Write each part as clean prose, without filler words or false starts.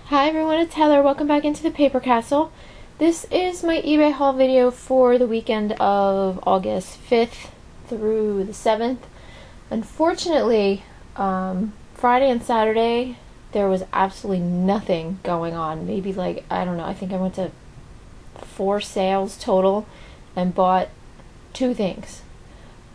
Hi everyone, it's Heather. Welcome back into the Paper Castle. This is my eBay haul video for the weekend of August 5th through the 7th. Unfortunately, Friday and Saturday there was absolutely nothing going on. Maybe like, I don't know, I think I went to 4 sales total and bought 2 things.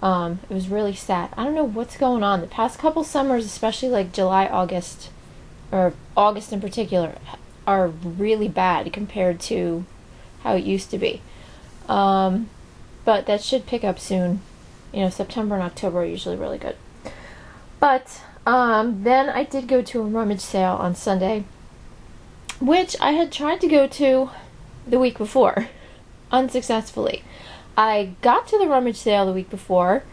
It was really sad. I don't know what's going on. The past couple summers, especially like July, August, or August in particular, are really bad compared to how it used to be. But that should pick up soon. You know, September and October are usually really good. But then I did go to a rummage sale on Sunday, which I had tried to go to the week before, unsuccessfully. I got to the rummage sale the week before,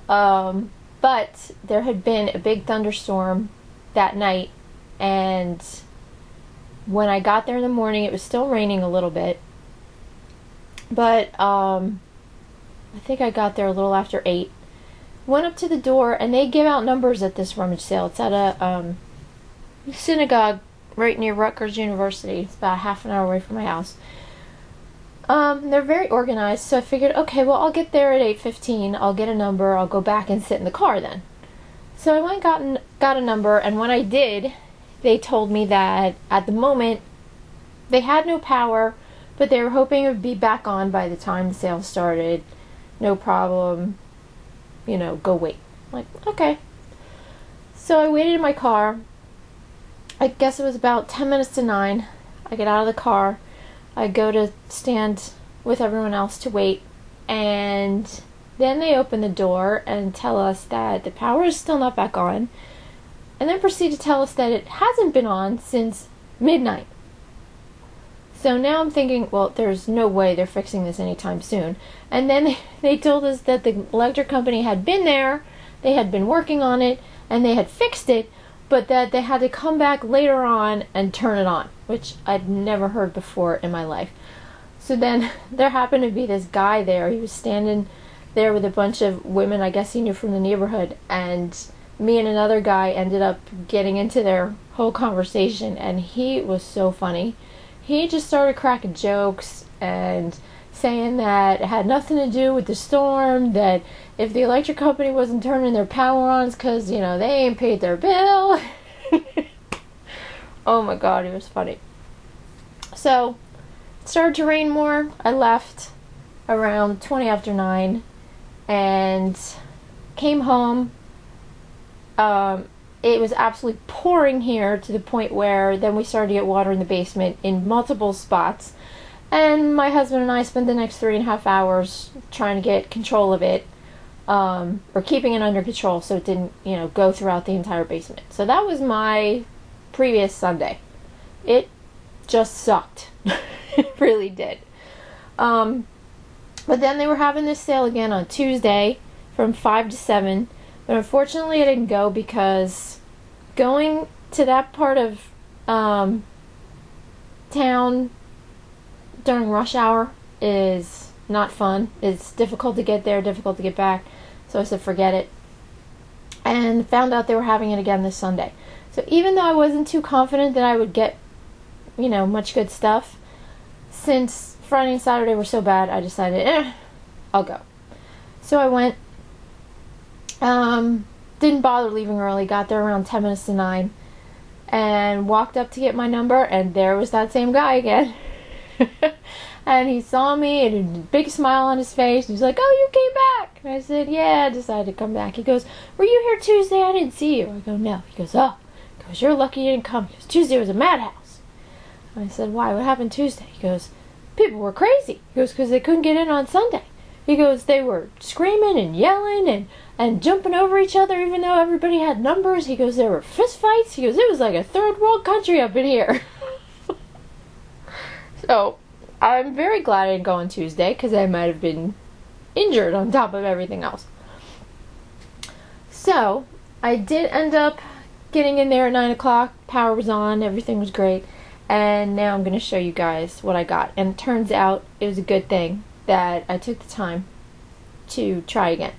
but there had been a big thunderstorm that night, and when I got there in the morning, it was still raining a little bit, but I think I got there a little after 8. Went up to the door, and they give out numbers at this rummage sale. It's at a synagogue right near Rutgers University. It's about half an hour away from my house. They're very organized, so I figured, okay, well, I'll get there at 8:15. I'll get a number. I'll go back and sit in the car then. So I went and got a number, and when I did, they told me that at the moment they had no power, but they were hoping it would be back on by the time the sale started. No problem. You know, go wait. I'm like, okay. So I waited in my car. I guess it was about 10 minutes to 9. I get out of the car. I go to stand with everyone else to wait, and then they open the door and tell us that the power is still not back on, and then proceed to tell us that it hasn't been on since midnight. So now I'm thinking, well, there's no way they're fixing this anytime soon. And then they told us that the electric company had been there, they had been working on it, and they had fixed it, but that they had to come back later on and turn it on, which I'd never heard before in my life. So then there happened to be this guy there. He was standing there with a bunch of women I guess he knew from the neighborhood, and me and another guy ended up getting into their whole conversation, and he was so funny. He just started cracking jokes and saying that it had nothing to do with the storm, that if the electric company wasn't turning their power on, it's because, you know, they ain't paid their bill. Oh my god, it was funny. So, it started to rain more. I left around 20 after 9 and came home. It was absolutely pouring here to the point where then we started to get water in the basement in multiple spots. And my husband and I spent the next 3.5 hours trying to get control of it, or keeping it under control so it didn't, you know, go throughout the entire basement. So that was my previous Sunday. It just sucked. It really did. But then they were having this sale again on Tuesday from 5 to 7. But unfortunately I didn't go because going to that part of town during rush hour is not fun. It's difficult to get there, difficult to get back. So I said forget it. And found out they were having it again this Sunday. So even though I wasn't too confident that I would get, you know, much good stuff, since Friday and Saturday were so bad, I decided, I'll go. So I went. Didn't bother leaving early, got there around 10 minutes to 9, and walked up to get my number, and there was that same guy again. And he saw me, and a big smile on his face. He was like, "Oh, you came back." And I said, "Yeah, I decided to come back." He goes, "Were you here Tuesday? I didn't see you." I go, "No." He goes, "Oh." He goes, "You're lucky you didn't come." He goes, "Tuesday was a madhouse." And I said, "Why? What happened Tuesday?" He goes, "People were crazy." He goes, "Because they couldn't get in on Sunday." He goes, "They were screaming and yelling and jumping over each other even though everybody had numbers." He goes, "There were fist fights." He goes, "It was like a third world country up in here." So, I'm very glad I didn't go on Tuesday because I might have been injured on top of everything else. So, I did end up getting in there at 9 o'clock. Power was on. Everything was great. And now I'm going to show you guys what I got. And it turns out it was a good thing that I took the time to try again.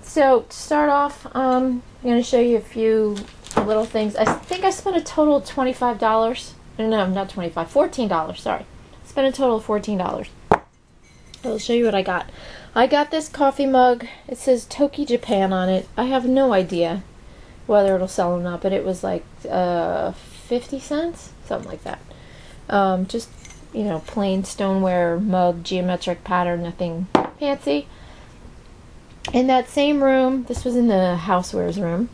So to start off, I'm going to show you a few little things. I think I spent a total of $25. No, not $25, $14, sorry. I spent a total of $14. I'll show you what I got. I got this coffee mug. It says Toki Japan on it. I have no idea whether it'll sell or not, but it was like 50 cents? Something like that. Just, you know, plain stoneware mug, geometric pattern, nothing fancy. In that same room, this was in the housewares room,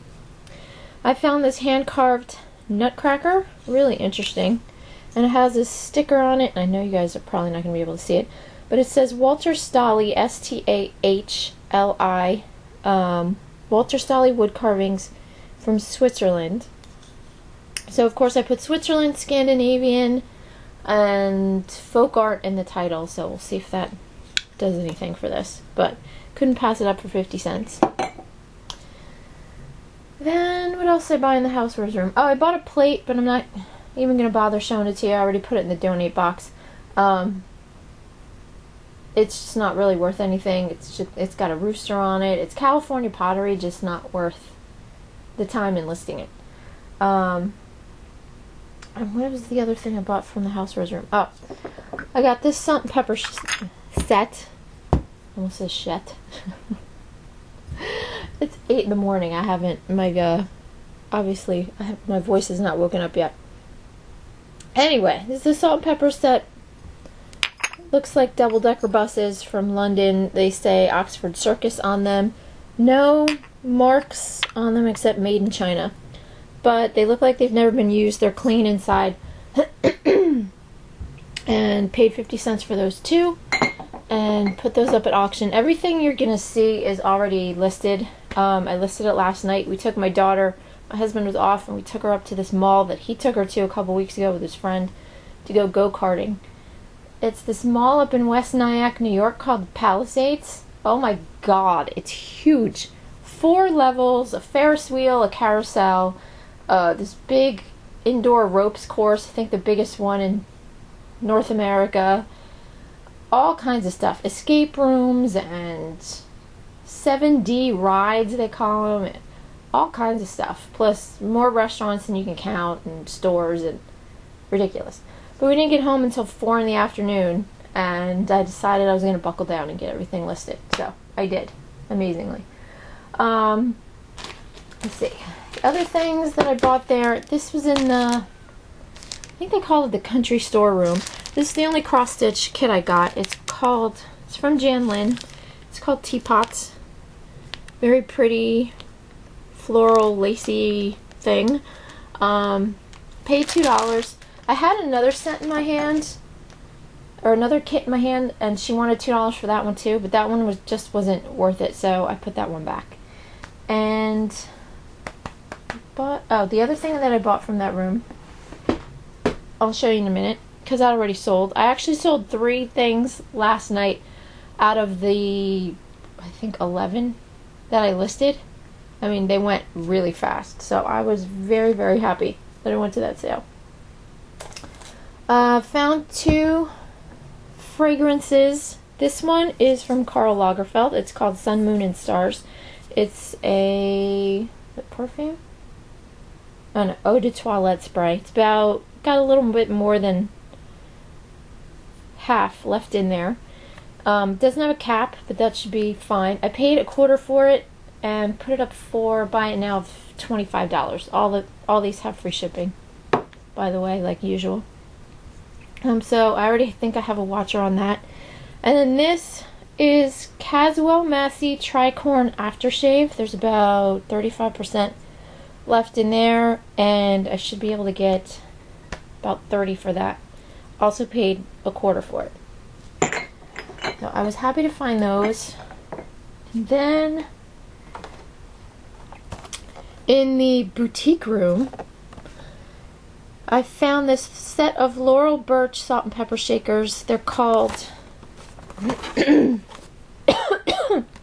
I found this hand-carved nutcracker. Really interesting. And it has a sticker on it. I know you guys are probably not going to be able to see it, but it says Walter Stahli, S-T-A-H-L-I, Walter Stahli wood carvings from Switzerland. So of course I put Switzerland, Scandinavian, and folk art in the title, so we'll see if that does anything for this, but couldn't pass it up for 50 cents. Then what else did I buy in the housewares room? Oh, I bought a plate, but I'm not even going to bother showing it to you. I already put it in the donate box. It's just not really worth anything. It's got a rooster on it. It's California pottery, just not worth the time in listing it. And what was the other thing I bought from the housewares room? Oh, I got this salt and pepper set. Almost says shet. It's 8 in the morning. I haven't, obviously, my voice is not woken up yet. Anyway, this is the salt and pepper set. Looks like double-decker buses from London. They say Oxford Circus on them. No marks on them except made in China. But they look like they've never been used. They're clean inside. And paid 50 cents for those two. And put those up at auction. Everything you're going to see is already listed. I listed it last night. We took my daughter, my husband was off, and we took her up to this mall that he took her to a couple weeks ago with his friend to go karting. It's this mall up in West Nyack, New York called Palisades. Oh my god, it's huge. 4 levels, a Ferris wheel, a carousel, this big indoor ropes course, I think the biggest one in North America. All kinds of stuff. Escape rooms and 7D rides, they call them. All kinds of stuff. Plus more restaurants than you can count and stores and ridiculous. But we didn't get home until 4 in the afternoon, and I decided I was going to buckle down and get everything listed. So I did, amazingly. Let's see. The other things that I bought there, this was in the, I think they call it the country store room. This is the only cross-stitch kit I got. It's from Jan Lynn. It's called Teapots. Very pretty, floral, lacy thing. Paid $2. I had another set in my hand, or another kit in my hand, and she wanted $2 for that one too, but that one just wasn't worth it, so I put that one back. And the other thing that I bought from that room, I'll show you in a minute, because I already sold. I actually sold 3 things last night out of the, I think, 11 that I listed. I mean, they went really fast, so I was very, very happy that I went to that sale. Found 2 fragrances. This one is from Karl Lagerfeld. It's called Sun, Moon, and Stars. It's a perfume? Oh no, eau de toilette spray. It's got a little bit more than half left in there. Doesn't have a cap, but that should be fine. I paid $25 for it and put it up for buy it now of $25. All these have free shipping, by the way, like usual. So I already think I have a watcher on that. And then this is Caswell Massey Tricorn Aftershave. There's about 35% left in there, and I should be able to get about $30 for that. Also paid $25 for it. So I was happy to find those. And then in the boutique room, I found this set of Laurel Birch salt and pepper shakers. They're called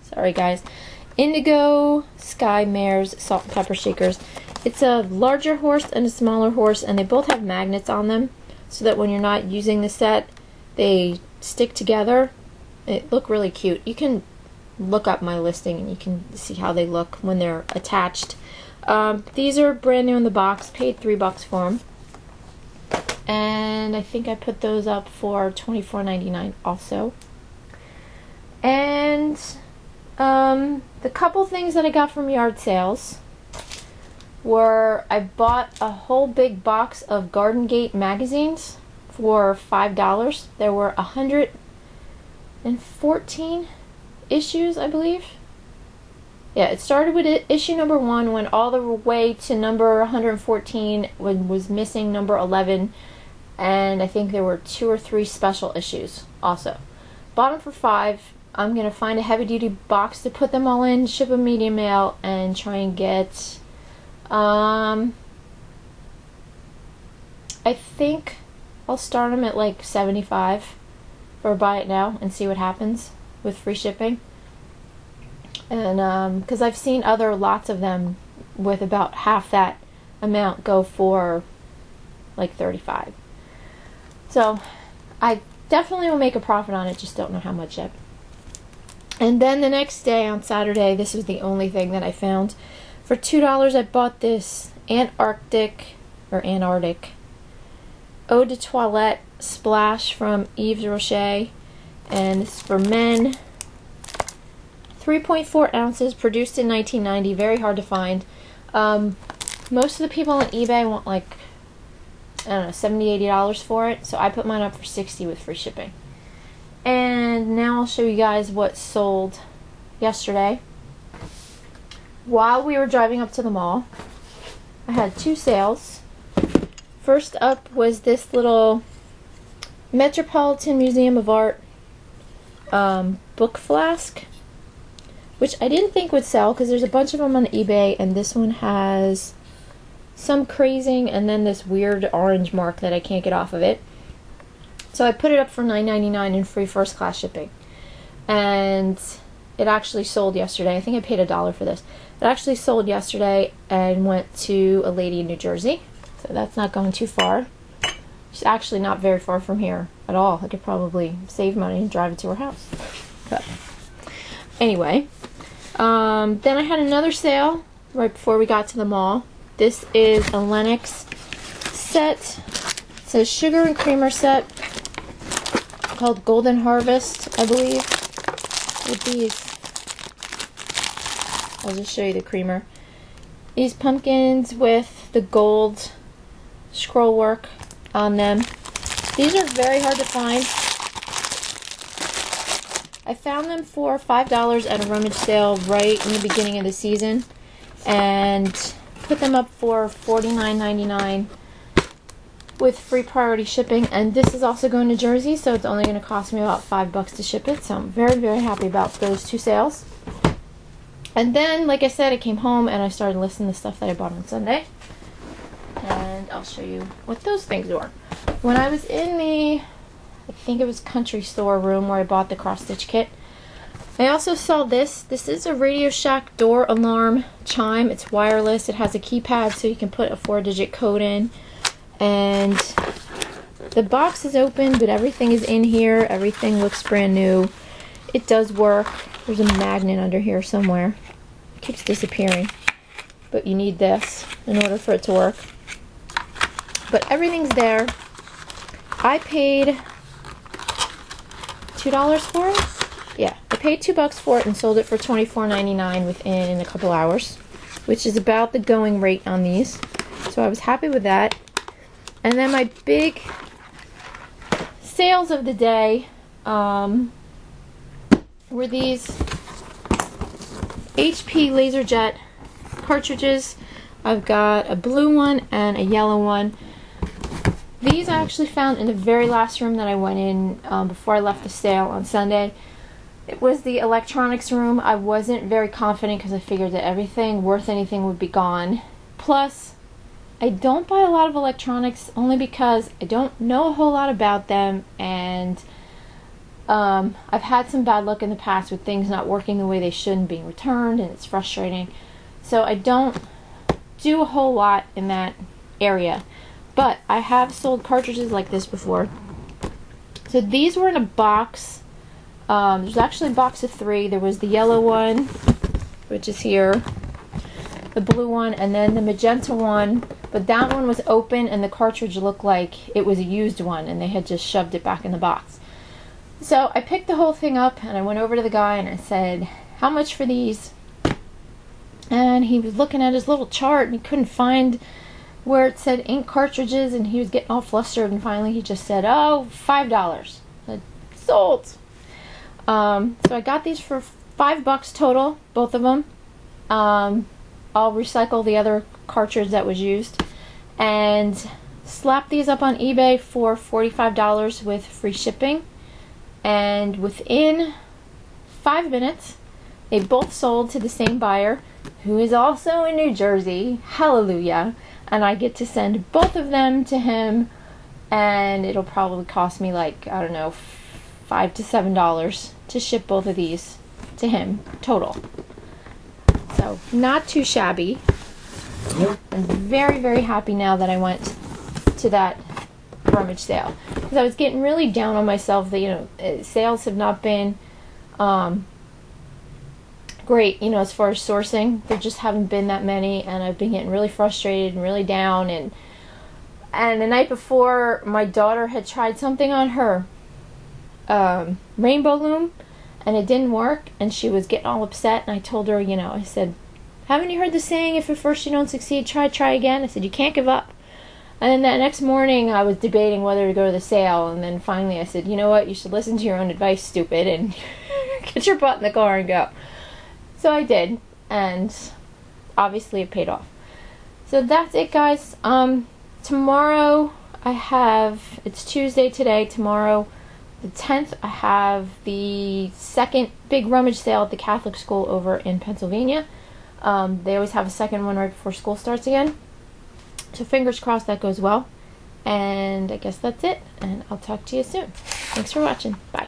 sorry guys, Indigo Sky Mares salt and pepper shakers. It's a larger horse and a smaller horse, and they both have magnets on them so that when you're not using the set, they stick together. They look really cute. You can look up my listing and you can see how they look when they're attached. These are brand new in the box. Paid $3 for them. And I think I put those up for $24.99 also. And the couple things that I got from yard sales were, I bought a whole big box of Garden Gate magazines for $5. There were 114 issues, I believe. Yeah, it started with issue number 1, went all the way to number 114, when was missing number 11, and I think there were 2 or 3 special issues also. Bought them for $5. I'm going to find a heavy-duty box to put them all in, ship them medium mail, and try and get, I think I'll start them at like $75, or buy it now and see what happens with free shipping. And because I've seen other lots of them with about half that amount go for like $35. So I definitely will make a profit on it, just don't know how much yet. And then the next day on Saturday, this was the only thing that I found. For $2 I bought this Antarctic Eau de Toilette Splash from Yves Rocher, and this is for men. 3.4 ounces, produced in 1990, very hard to find. Most of the people on eBay want like, I don't know, $70, $80 for it, so I put mine up for $60 with free shipping. And now I'll show you guys what sold yesterday. While we were driving up to the mall, I had 2 sales. First up was this little Metropolitan Museum of Art book flask, which I didn't think would sell because there's a bunch of them on eBay, and this one has some crazing and then this weird orange mark that I can't get off of it. So I put it up for $9.99 in free first class shipping. And it actually sold yesterday. I think I paid $1 for this. It actually sold yesterday and went to a lady in New Jersey. So that's not going too far. It's actually not very far from here at all. I could probably save money and drive it to her house. But anyway, then I had another sale right before we got to the mall. This is a Lenox set. It says sugar and creamer set, called Golden Harvest, I believe. With these, I'll just show you the creamer. These pumpkins with the gold scroll work on them. These are very hard to find. I found them for $5 at a rummage sale right in the beginning of the season, and put them up for $49.99 with free priority shipping. And this is also going to Jersey, so it's only going to cost me about $5 to ship it. So I'm very, very happy about those 2 sales. And then, like I said, I came home and I started listing the stuff that I bought on Sunday. And I'll show you what those things were. When I was in the, I think it was country store room where I bought the cross stitch kit, I also saw this. This is a Radio Shack door alarm chime. It's wireless. It has a keypad so you can put a 4-digit code in. And the box is open, but everything is in here. Everything looks brand new. It does work. There's a magnet under here somewhere. It keeps disappearing. But you need this in order for it to work. But everything's there. I paid $2 for it? Yeah, I paid $2 for it and sold it for $24.99 within a couple hours, which is about the going rate on these. So I was happy with that. And then my big sales of the day were these HP LaserJet cartridges. I've got a blue one and a yellow one. These I actually found in the very last room that I went in before I left the sale on Sunday. It was the electronics room. I wasn't very confident because I figured that everything worth anything would be gone. Plus, I don't buy a lot of electronics only because I don't know a whole lot about them, and I've had some bad luck in the past with things not working the way they should and being returned, and it's frustrating. So I don't do a whole lot in that area. But I have sold cartridges like this before. So these were in a box. There's actually a box of 3. There was the yellow one, which is here. the blue one, and then the magenta one, but that one was open and the cartridge looked like it was a used one and they had just shoved it back in the box. So I picked the whole thing up and I went over to the guy and I said, how much for these? And he was looking at his little chart and he couldn't find where it said ink cartridges, and he was getting all flustered, and finally he just said, oh, $5. I said, sold. So I got these for $5 total, both of them. I'll recycle the other cartridge that was used and slap these up on eBay for $45 with free shipping, and within 5 minutes they both sold to the same buyer, who is also in New Jersey. Hallelujah. And I get to send both of them to him, and it'll probably cost me like, I don't know, $5 to $7 to ship both of these to him total. So not too shabby. I'm very, very happy now that I went to that rummage sale, because I was getting really down on myself that, you know, sales have not been great, you know, as far as sourcing. There just haven't been that many, and I've been getting really frustrated and really down. And the night before, my daughter had tried something on her rainbow loom and it didn't work, and she was getting all upset, and I told her, you know, I said, haven't you heard the saying, if at first you don't succeed, try again? I said, you can't give up. And then that next morning I was debating whether to go to the sale, and then finally I said, you know what, you should listen to your own advice, stupid, and get your butt in the car and go. So I did, and obviously it paid off. So that's it, guys. Tomorrow I have, it's Tuesday today, tomorrow the 10th, I have the second big rummage sale at the Catholic school over in Pennsylvania. They always have a second one right before school starts again. So fingers crossed that goes well. And I guess that's it, and I'll talk to you soon. Thanks for watching. Bye.